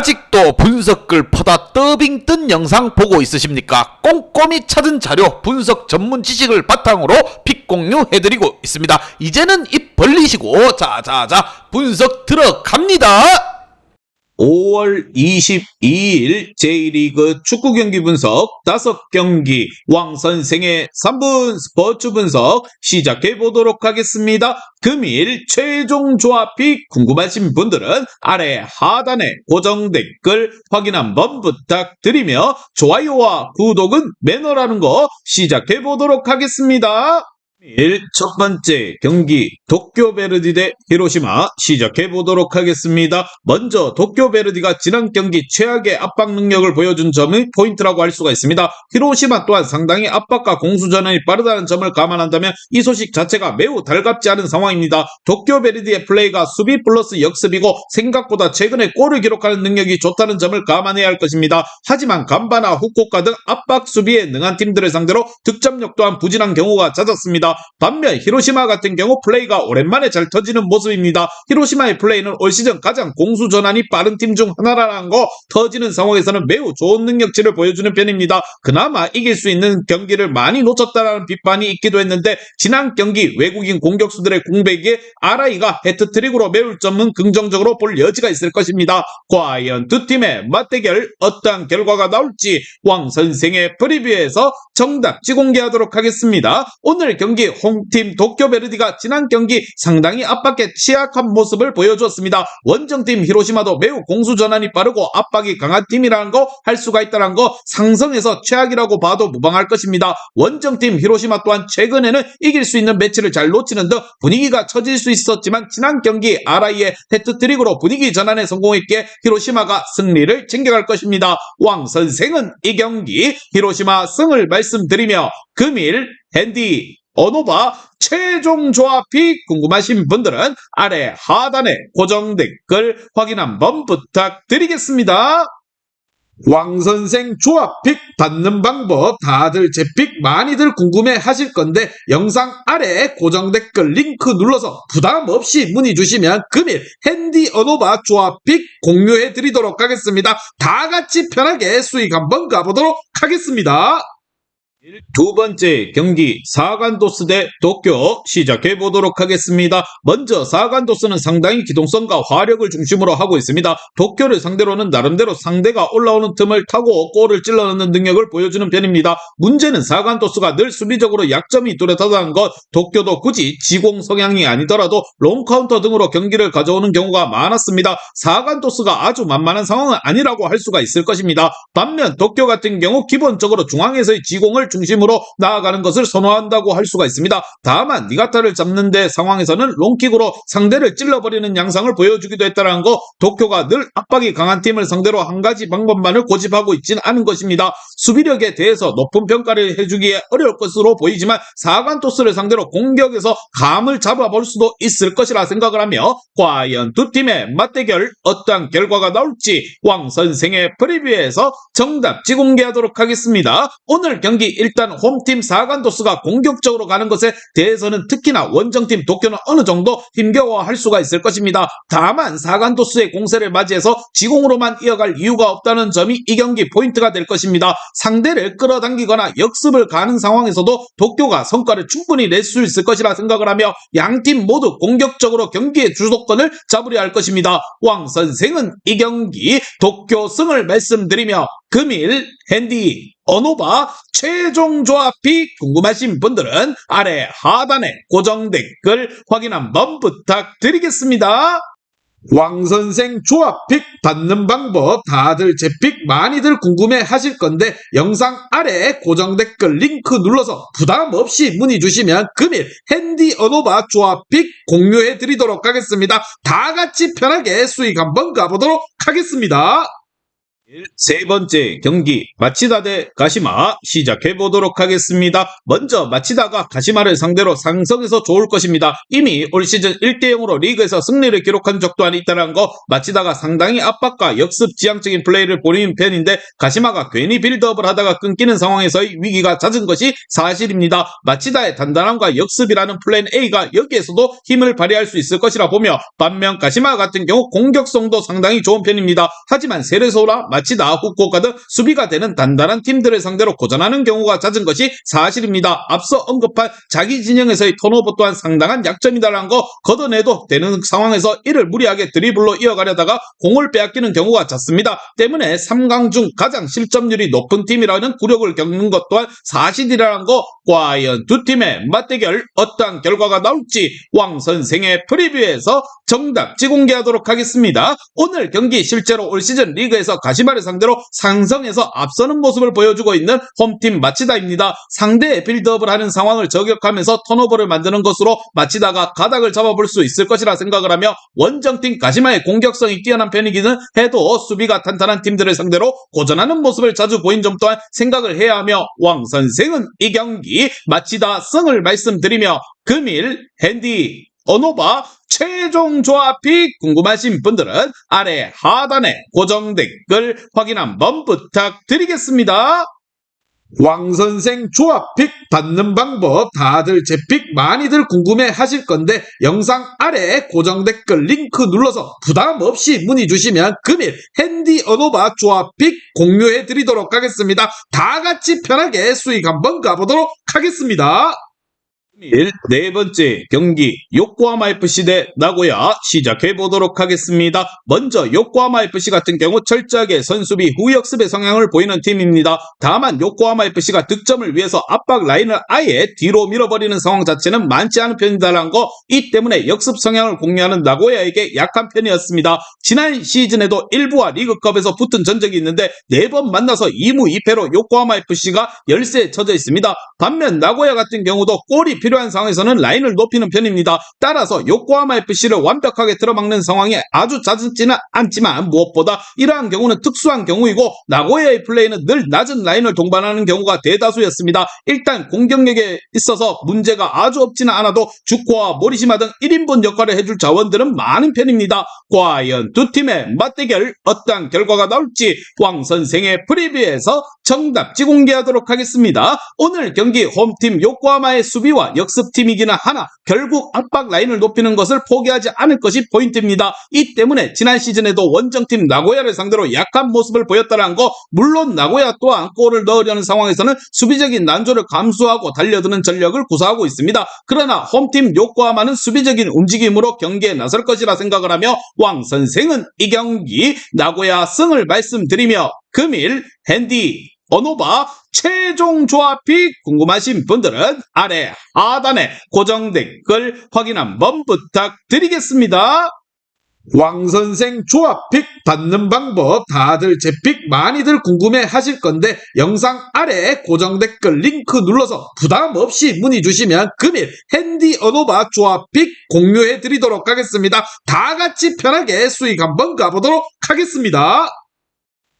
아직도 분석글 퍼다 더빙 뜬 영상 보고 있으십니까? 꼼꼼히 찾은 자료, 분석 전문 지식을 바탕으로 픽 공유해드리고 있습니다. 이제는 입 벌리시고 자자자 분석 들어갑니다. 5월 22일 J리그 축구 경기 분석 5경기 왕선생의 3분 스포츠 분석 시작해 보도록 하겠습니다. 금일 최종 조합이 궁금하신 분들은 아래 하단에 고정 댓글 확인 한번 부탁드리며 좋아요와 구독은 매너라는 거 시작해 보도록 하겠습니다. 첫 번째 경기 도쿄베르디 대 히로시마 시작해 보도록 하겠습니다. 먼저 도쿄베르디가 지난 경기 최악의 압박 능력을 보여준 점이 포인트라고 할 수가 있습니다. 히로시마 또한 상당히 압박과 공수 전환이 빠르다는 점을 감안한다면 이 소식 자체가 매우 달갑지 않은 상황입니다. 도쿄베르디의 플레이가 수비 플러스 역습이고 생각보다 최근에 골을 기록하는 능력이 좋다는 점을 감안해야 할 것입니다. 하지만 간바나 후쿠오카 등 압박 수비에 능한 팀들을 상대로 득점력 또한 부진한 경우가 잦았습니다. 반면 히로시마 같은 경우 플레이가 오랜만에 잘 터지는 모습입니다. 히로시마의 플레이는 올 시즌 가장 공수 전환이 빠른 팀 중 하나라는 거, 터지는 상황에서는 매우 좋은 능력치를 보여주는 편입니다. 그나마 이길 수 있는 경기를 많이 놓쳤다는 비판이 있기도 했는데 지난 경기 외국인 공격수들의 공백에 아라이가 해트트릭으로 메울 점은 긍정적으로 볼 여지가 있을 것입니다. 과연 두 팀의 맞대결 어떠한 결과가 나올지 왕 선생의 프리뷰에서 정답지 공개하도록 하겠습니다. 오늘 경기 홈팀 도쿄베르디가 지난 경기 상당히 압박에 취약한 모습을 보여주었습니다. 원정팀 히로시마도 매우 공수 전환이 빠르고 압박이 강한 팀이라는 거 할 수가 있다는 거 상성에서 최악이라고 봐도 무방할 것입니다. 원정팀 히로시마 또한 최근에는 이길 수 있는 매치를 잘 놓치는 등 분위기가 처질 수 있었지만 지난 경기 아라이의 해트트릭으로 분위기 전환에 성공했기에 히로시마가 승리를 챙겨갈 것입니다. 왕 선생은 이 경기 히로시마 승을 말씀드리며 금일 핸디 어노바 최종 조합이 궁금하신 분들은 아래 하단에 고정 댓글 확인 한번 부탁드리겠습니다. 왕선생 조합픽 받는 방법 다들 제 픽 많이들 궁금해 하실 건데 영상 아래 고정 댓글 링크 눌러서 부담 없이 문의 주시면 금일 핸디 어노바 조합픽 공유해 드리도록 하겠습니다. 다 같이 편하게 수익 한번 가보도록 하겠습니다. 두 번째 경기 사간도스 대 도쿄 시작해 보도록 하겠습니다. 먼저 사간도스는 상당히 기동성과 화력을 중심으로 하고 있습니다. 도쿄를 상대로는 나름대로 상대가 올라오는 틈을 타고 골을 찔러 넣는 능력을 보여주는 편입니다. 문제는 사간도스가 늘 수비적으로 약점이 뚜렷하다는 것, 도쿄도 굳이 지공 성향이 아니더라도 롱카운터 등으로 경기를 가져오는 경우가 많았습니다. 사간도스가 아주 만만한 상황은 아니라고 할 수가 있을 것입니다. 반면 도쿄 같은 경우 기본적으로 중앙에서의 지공을 중심으로 나아가는 것을 선호한다고 할 수가 있습니다. 다만 니가타를 잡는 데 상황에서는 롱킥으로 상대를 찔러버리는 양상을 보여주기도 했다는 거, 도쿄가 늘 압박이 강한 팀을 상대로 한 가지 방법만을 고집하고 있진 않은 것입니다. 수비력에 대해서 높은 평가를 해주기에 어려울 것으로 보이지만 사간토스를 상대로 공격에서 감을 잡아볼 수도 있을 것이라 생각을 하며 과연 두 팀의 맞대결 어떠한 결과가 나올지 왕 선생의 프리뷰에서 정답지 공개하도록 하겠습니다. 오늘 경기 일단 홈팀 사간도스가 공격적으로 가는 것에 대해서는 특히나 원정팀 도쿄는 어느 정도 힘겨워할 수가 있을 것입니다. 다만 사간도스의 공세를 맞이해서 지공으로만 이어갈 이유가 없다는 점이 이 경기 포인트가 될 것입니다. 상대를 끌어당기거나 역습을 가는 상황에서도 도쿄가 성과를 충분히 낼 수 있을 것이라 생각을 하며 양팀 모두 공격적으로 경기의 주도권을 잡으려 할 것입니다. 왕 선생은 이 경기 도쿄 승을 말씀드리며 금일 핸디 어노바 최종 조합이 궁금하신 분들은 아래 하단에 고정 댓글 확인 한번 부탁드리겠습니다. 왕선생 조합픽 받는 방법 다들 제 픽 많이들 궁금해 하실 건데 영상 아래 고정 댓글 링크 눌러서 부담 없이 문의 주시면 금일 핸디 어노바 조합픽 공유해 드리도록 하겠습니다. 다 같이 편하게 수익 한번 가보도록 하겠습니다. 세 번째 경기 마치다 대 가시마 시작해 보도록 하겠습니다. 먼저 마치다가 가시마를 상대로 상성에서 좋을 것입니다. 이미 올 시즌 1대0으로 리그에서 승리를 기록한 적도 있다는 거 마치다가 상당히 압박과 역습 지향적인 플레이를 보이는 편인데 가시마가 괜히 빌드업을 하다가 끊기는 상황에서의 위기가 잦은 것이 사실입니다. 마치다의 단단함과 역습이라는 플랜 A가 여기에서도 힘을 발휘할 수 있을 것이라 보며 반면 가시마 같은 경우 공격성도 상당히 좋은 편입니다. 하지만 세레소나 마치다, 후쿠오카 등 수비가 되는 단단한 팀들을 상대로 고전하는 경우가 잦은 것이 사실입니다. 앞서 언급한 자기 진영에서의 턴오버 또한 상당한 약점이다라는 거 걷어내도 되는 상황에서 이를 무리하게 드리블로 이어가려다가 공을 빼앗기는 경우가 잦습니다. 때문에 3강 중 가장 실점률이 높은 팀이라는 굴욕을 겪는 것 또한 사실이라는 거 과연 두 팀의 맞대결 어떠한 결과가 나올지 왕 선생의 프리뷰에서 정답지 공개하도록 하겠습니다. 오늘 경기 실제로 올 시즌 리그에서 가시마를 상대로 상성에서 앞서는 모습을 보여주고 있는 홈팀 마치다입니다. 상대의 빌드업을 하는 상황을 저격하면서 턴오버를 만드는 것으로 마치다가 가닥을 잡아볼 수 있을 것이라 생각을 하며 원정팀 가시마의 공격성이 뛰어난 편이기는 해도 수비가 탄탄한 팀들을 상대로 고전하는 모습을 자주 보인 점 또한 생각을 해야 하며 왕 선생은 이 경기 마치다 승을 말씀드리며 금일 핸디 어노바 최종 조합이 궁금하신 분들은 아래 하단에 고정 댓글 확인 한번 부탁드리겠습니다. 왕선생 조합픽 받는 방법 다들 제 픽 많이들 궁금해 하실 건데 영상 아래 고정 댓글 링크 눌러서 부담 없이 문의 주시면 금일 핸디 어노바 조합픽 공유해 드리도록 하겠습니다. 다 같이 편하게 수익 한번 가보도록 하겠습니다. 네 번째 경기 요코하마 FC 대 나고야 시작해 보도록 하겠습니다. 먼저 요코하마 FC 같은 경우 철저하게 선수비 후역습의 성향을 보이는 팀입니다. 다만 요코하마 FC가 득점을 위해서 압박 라인을 아예 뒤로 밀어버리는 상황 자체는 많지 않은 편이다라는 거, 이 때문에 역습 성향을 공유하는 나고야에게 약한 편이었습니다. 지난 시즌에도 1부와 리그컵에서 붙은 전적이 있는데 4번 만나서 2무 2패로 요코하마 FC가 열세에 처져 있습니다. 반면 나고야 같은 경우도 골이 필요한 상황에서는 라인을 높이는 편입니다. 따라서 요코하마 FC를 완벽하게 틀어막는 상황이 아주 잦지는 않지만 무엇보다 이러한 경우는 특수한 경우이고 나고야의 플레이는 늘 낮은 라인을 동반하는 경우가 대다수였습니다. 일단 공격력에 있어서 문제가 아주 없지는 않아도 주코와 모리시마 등 1인분 역할을 해줄 자원들은 많은 편입니다. 과연 두 팀의 맞대결 어떠한 결과가 나올지 왕 선생의 프리뷰에서 정답지 공개하도록 하겠습니다. 오늘 경기 홈팀 요코하마의 수비와 역습팀이기는 하나 결국 압박 라인을 높이는 것을 포기하지 않을 것이 포인트입니다. 이 때문에 지난 시즌에도 원정팀 나고야를 상대로 약한 모습을 보였다는 거, 물론 나고야 또한 골을 넣으려는 상황에서는 수비적인 난조를 감수하고 달려드는 전력을 구사하고 있습니다. 그러나 홈팀 요코하마는 수비적인 움직임으로 경기에 나설 것이라 생각을 하며 왕 선생은 이 경기 나고야 승을 말씀드리며 금일 핸디 어노바 최종 조합이 궁금하신 분들은 아래 하단에 고정 댓글 확인 한번 부탁드리겠습니다. 왕선생 조합픽 받는 방법 다들 제 픽 많이들 궁금해 하실 건데 영상 아래 고정 댓글 링크 눌러서 부담 없이 문의 주시면 금일 핸디 어노바 조합픽 공유해 드리도록 하겠습니다. 다 같이 편하게 수익 한번 가보도록 하겠습니다.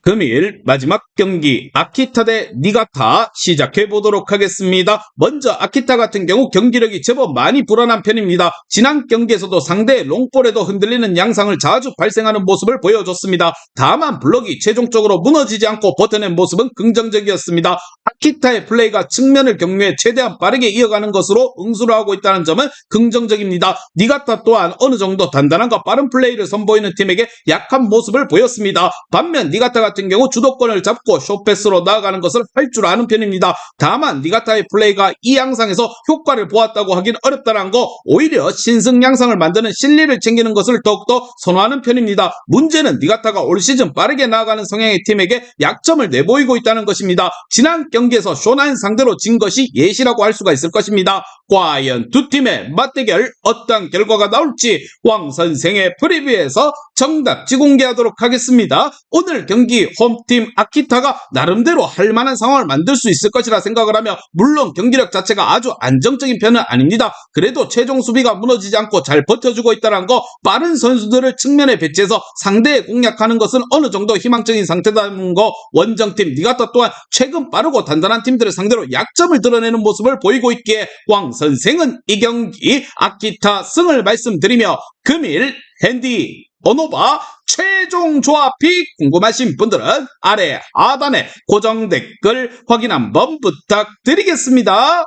금일 마지막 경기 아키타 대 니가타 시작해 보도록 하겠습니다. 먼저 아키타 같은 경우 경기력이 제법 많이 불안한 편입니다. 지난 경기에서도 상대의 롱볼에도 흔들리는 양상을 자주 발생하는 모습을 보여줬습니다. 다만 블럭이 최종적으로 무너지지 않고 버텨낸 모습은 긍정적이었습니다. 아키타의 플레이가 측면을 경유해 최대한 빠르게 이어가는 것으로 응수를 하고 있다는 점은 긍정적입니다. 니가타 또한 어느 정도 단단함과 빠른 플레이를 선보이는 팀에게 약한 모습을 보였습니다. 반면 니가타 같은 경우 주도권을 잡고 숏패스로 나아가는 것을 할 줄 아는 편입니다. 다만 니가타의 플레이가 이 양상에서 효과를 보았다고 하긴 어렵다는 거, 오히려 신승 양상을 만드는 실리를 챙기는 것을 더욱더 선호하는 편입니다. 문제는 니가타가 올 시즌 빠르게 나아가는 성향의 팀에게 약점을 내보이고 있다는 것입니다. 지난 경기에서 쇼나인 상대로 진 것이 예시라고 할 수가 있을 것입니다. 과연 두 팀의 맞대결 어떤 결과가 나올지 왕 선생의 프리뷰에서 정답지 공개하도록 하겠습니다. 오늘 경기 홈팀 아키타가 나름대로 할만한 상황을 만들 수 있을 것이라 생각을 하며, 물론 경기력 자체가 아주 안정적인 편은 아닙니다. 그래도 최종 수비가 무너지지 않고 잘 버텨주고 있다는 거, 빠른 선수들을 측면에 배치해서 상대에 공략하는 것은 어느 정도 희망적인 상태다는 거, 원정팀 니가타 또한 최근 빠르고 단단한 팀들을 상대로 약점을 드러내는 모습을 보이고 있기에 왕 선생은 이 경기 아키타 승을 말씀드리며, 금일 핸디 언오바 최종 조합이 궁금하신 분들은 아래 하단에 고정 댓글 확인 한번 부탁드리겠습니다.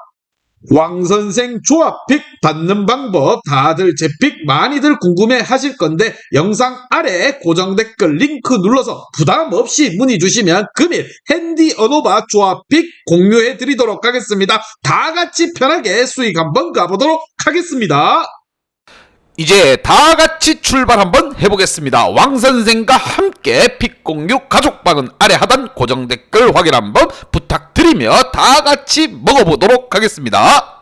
왕선생 조합픽 받는 방법 다들 제 픽 많이들 궁금해 하실 건데, 영상 아래 고정 댓글 링크 눌러서 부담 없이 문의 주시면 금일 핸디 언오바 조합픽 공유해 드리도록 하겠습니다. 다 같이 편하게 수익 한번 가보도록 하겠습니다. 이제 다 같이 출발 한번 해보겠습니다. 왕선생과 함께 픽 공유 가족방은 아래 하단 고정 댓글 확인 한번 부탁드리며 다 같이 먹어보도록 하겠습니다.